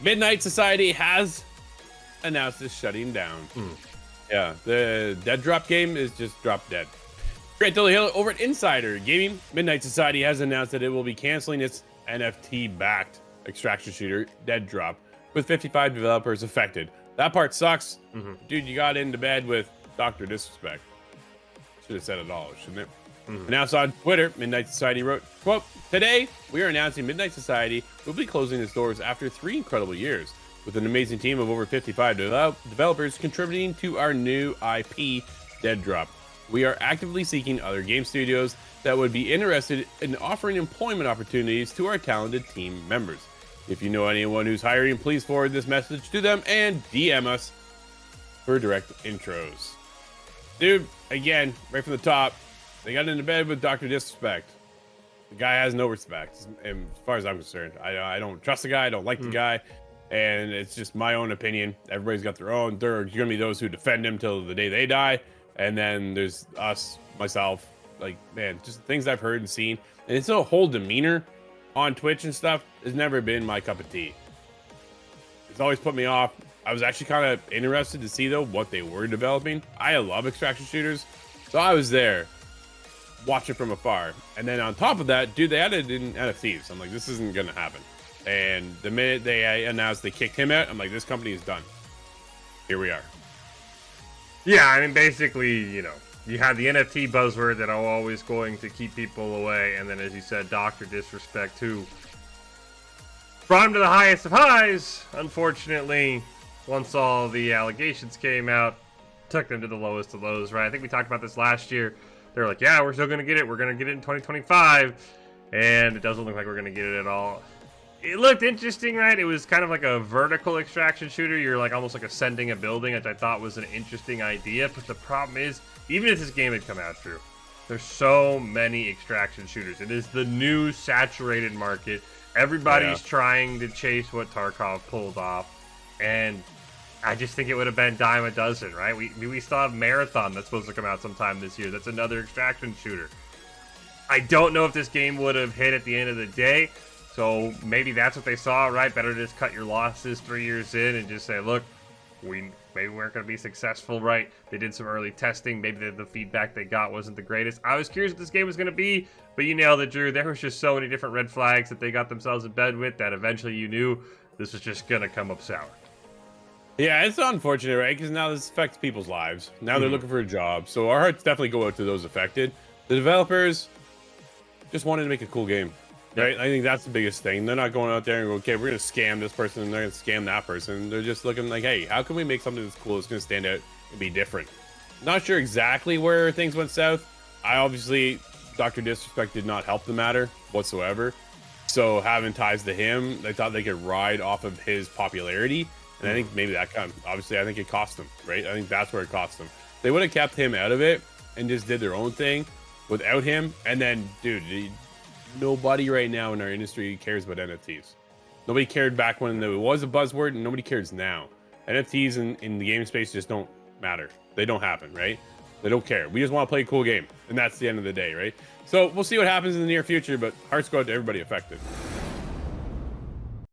Midnight Society has announced it's shutting down. Yeah, the DEADROP game is just drop dead. Great Daily Hill over at Insider Gaming. Midnight Society has announced that it will be canceling its NFT-backed extraction shooter, DEADROP, with 55 developers affected. That part sucks. Dude, you got into bed with Dr. Disrespect. Should have said it all, shouldn't it? Announced on Twitter, Midnight Society wrote, quote, "Today, we are announcing Midnight Society will be closing its doors after 3 incredible years, with an amazing team of over 55 developers contributing to our new IP, DEADROP. We are actively seeking other game studios that would be interested in offering employment opportunities to our talented team members. If you know anyone who's hiring, please forward this message to them and DM us for direct intros." Dude, again, right from the top, they got into bed with Dr. Disrespect. The guy has no respect, and as far as I'm concerned. I don't trust the guy, I don't like the guy, and it's just my own opinion. Everybody's got their own. There are going to be those who defend him till the day they die, and then there's us, myself, like, man, just things I've heard and seen, and it's a whole demeanor on Twitch and stuff has never been my cup of tea. It's always put me off. I was actually kind of interested to see, though, what they were developing. I love extraction shooters, so I was there watching from afar. And then on top of that, dude, they added in NFTs. I'm like, this isn't gonna happen. And the minute they announced they kicked him out, I'm like, this company is done. Here we are. Yeah, I mean, basically, you know, you had the NFT buzzword that are always going to keep people away, and then, as you said, Dr. Disrespect, who brought him to the highest of highs. Unfortunately, once all the allegations came out, took them to the lowest of lows, right? I think we talked about this last year. They're like, yeah, we're still going to get it. We're going to get it in 2025. And it doesn't look like we're going to get it at all. It looked interesting, right? It was kind of like a vertical extraction shooter. You're like almost like ascending a building, which I thought was an interesting idea. But the problem is, even if this game had come out true, there's so many extraction shooters. It is the new saturated market. Everybody's trying to chase what Tarkov pulled off. And I just think it would have been dime a dozen, right? We still have Marathon that's supposed to come out sometime this year. That's another extraction shooter. I don't know if this game would have hit at the end of the day. So maybe that's what they saw, right? Better just cut your losses 3 years in and just say, look, maybe we weren't going to be successful, right? They did some early testing. Maybe the feedback they got wasn't the greatest. I was curious what this game was going to be, but you nailed it, Drew. There was just so many different red flags that they got themselves in bed with that eventually you knew this was just going to come up sour. Yeah, it's unfortunate, right? Because now this affects people's lives. Now they're looking for a job. So our hearts definitely go out to those affected. The developers just wanted to make a cool game, right? I think that's the biggest thing. They're not going out there and go, okay, we're going to scam this person and they're going to scam that person. They're just looking like, hey, how can we make something that's cool that's going to stand out and be different? Not sure exactly where things went south. Dr. Disrespect did not help the matter whatsoever. So having ties to him, they thought they could ride off of his popularity. And I think maybe that kind of, obviously, I think it cost them, right? I think that's where it cost them. They would have kept him out of it and just did their own thing without him. And then, dude, nobody right now in our industry cares about NFTs. Nobody cared back when it was a buzzword, and nobody cares now. NFTs in the game space just don't matter. They don't happen, right? They don't care. We just want to play a cool game. And that's the end of the day, right? So we'll see what happens in the near future, but hearts go out to everybody affected.